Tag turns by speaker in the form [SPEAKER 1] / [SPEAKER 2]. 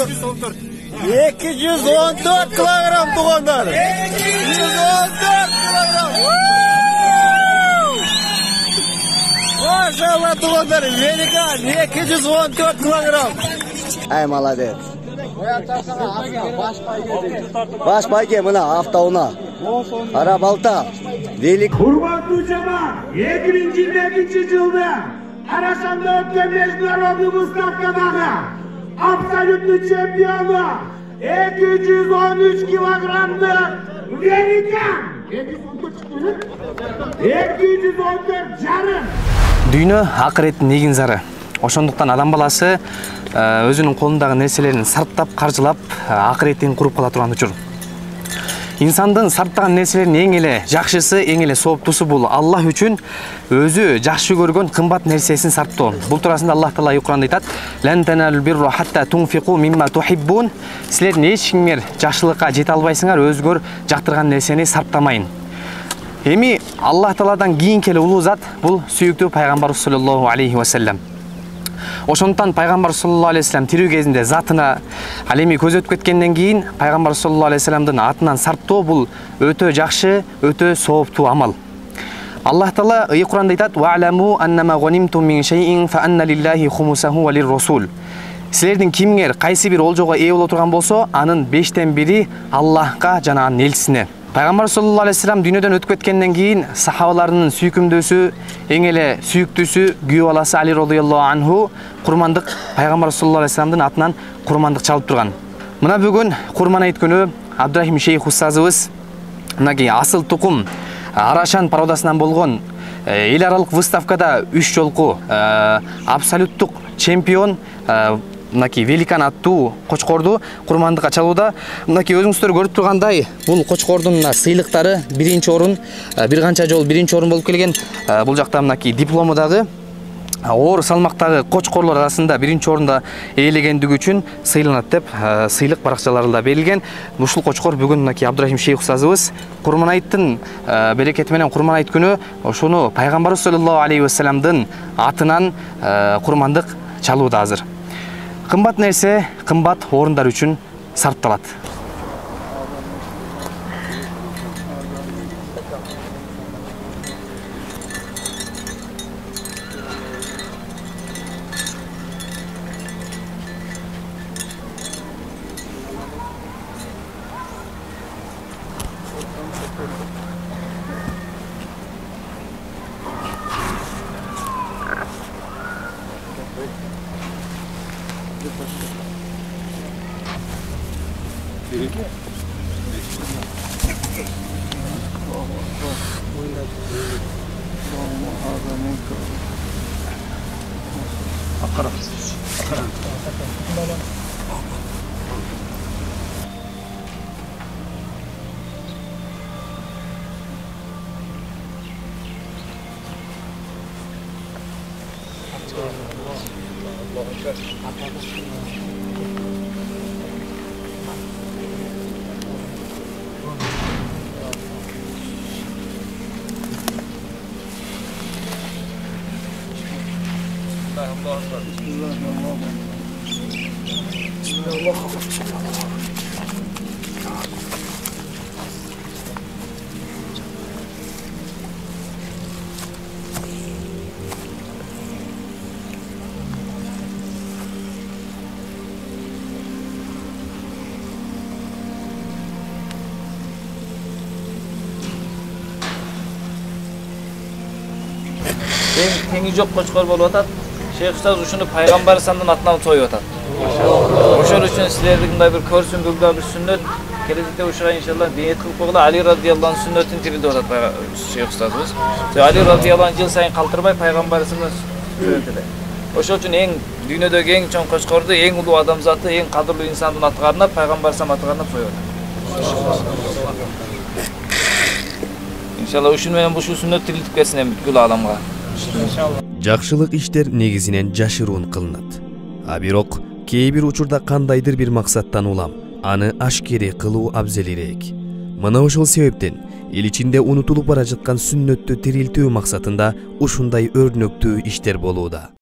[SPEAKER 1] 214 kilogram tuğanlar. 214 kilogram. Maşallah tuğanlar. Velikan 214 kilogram. Ay молодец. Baş payke mına hafta ona. Ara balta. Velik.
[SPEAKER 2] Hurmatlı cemaat, 2022 yılda Araşan'da ötken Международный ставкадағы абсолютный чемпионы 213 kilogramlı Velikan 214 жарым.
[SPEAKER 3] Дүйнө акыреттин негин зары. Ошондуктан адам баласы өзүнүн колундагы нерселерин сарптап, каржылап, акыреттин куруп кала турган учур. İnsandын сарптаган нерселердин эң эле жакшысы, эң эле сооптусу бул Аллах үчүн өзү жакшы көргөн кымбат нерсесин сарптоо. Бул туурасында Аллах Таала Кур'анда айтат: "Лен таналул бирра хатта тунфику мимма тухиббун." Силер эч кимдер жакшылыкка жете албайсыңар, өзгөр жактырган нерсени сарптамайын. Эми Аллах Тааладан кийинки эле улуу зат бул сүйүктүү пайгамбарыбыз саллаллаху алейхи ва саллям. Ошондуктан пайгамбар саллаллаху алейхи ва саллям тирүү кезинде затына ал эми көз өтүп кеткенден кийин пайгамбар саллаллаху алейхи ва саллямдын атынан сарптоо бул өтө жакшы, өтө сооптуу амал. Аллах Таала Кур'анда айтат: "Ва'ламу аннама гъанимтум мин шайин фа анна лиллахи хумусаху ва лир-расул." Силердин кимгер кайсы бир олжого ээ боло турган болсо, анын 5тен бири Аллахка жана анын элчисине. Пайгамбар саллаллаху алейхи ва саллям дүйнөдөн өтүп кеткенден кийин сахабаларынын сүйкүмдүүсү, эң эле сүйүктүүсү күйөө баласы Али радыйаллаху анху курмандык пайгамбар саллаллаху алейхи ва саллямдын атынан курмандык чалып турган. Мына бүгүн курман айт күнү Абдурахим шейх устазыбыз мынакей асыл тукум Арашан пародасынан болгон эл аралык выставкада 3 жолку абсолюттук чемпион мынакей Великан аттуу кочкорду курмандыкка чалууда. Мынакей өзүңүздөр көрүп тургандай, бул кочкордун сыйлыктары биринчи орун, бир канча жол биринчи орун болуп келген. Бул жакта мынакей диплому дагы оор салмактагы кочкорлор арасында биринчи орунда ээлегендиги үчүн сыйланат деп сыйлык баракчаларында берилген. Ушул кочкор бүгүн мынакей Абдурахим шейх устазыбыз курман айттын берекети менен курман айт күнү ошону пайгамбарыбыз саллаллаху алейхи ва саллямдын атынан курмандык чалууда азыр. Кымбат нерсе кымбат орундар үчүн сарпталат.
[SPEAKER 4] Tengi жок кочкор болуп атат. Шейх устаз ушуну пайгамбар саллаллаху атынан тоюп атат. Ошол үчүн силердин мындай бир көрсүндүгү бир сүннөт келечекте ушуга иншалла бейет кылып койгула. Али радыйаллаху анху сүннөтүн тирилди атат шейх устазыбыз. Али радыйаллаху анху жыл сайын калтырбай пайгамбар саллаллаху сүннөтүдө. Ошол үчүн эң дүйнөдөгү эң чоң кочкорду, эң улуу адамзаты, эң кадырлуу инсандын атына карап пайгамбар саллаллаху атына тоюп атат. Иншалла ушуну менен ушул сүннөт тирилип кетсин эми бүткүл аламга.
[SPEAKER 5] Жакшылык иштер негизинен жашыруун кылынат. А бирок кээ бир учурда кандайдыр бир максаттан улам аны ашкери кылуу абзелирээк. Мына ошол себептен эл ичинде унутулуп бара жаткан сүннөттү тирилтүү максатында ушундай өрнөктүү иштер болууда.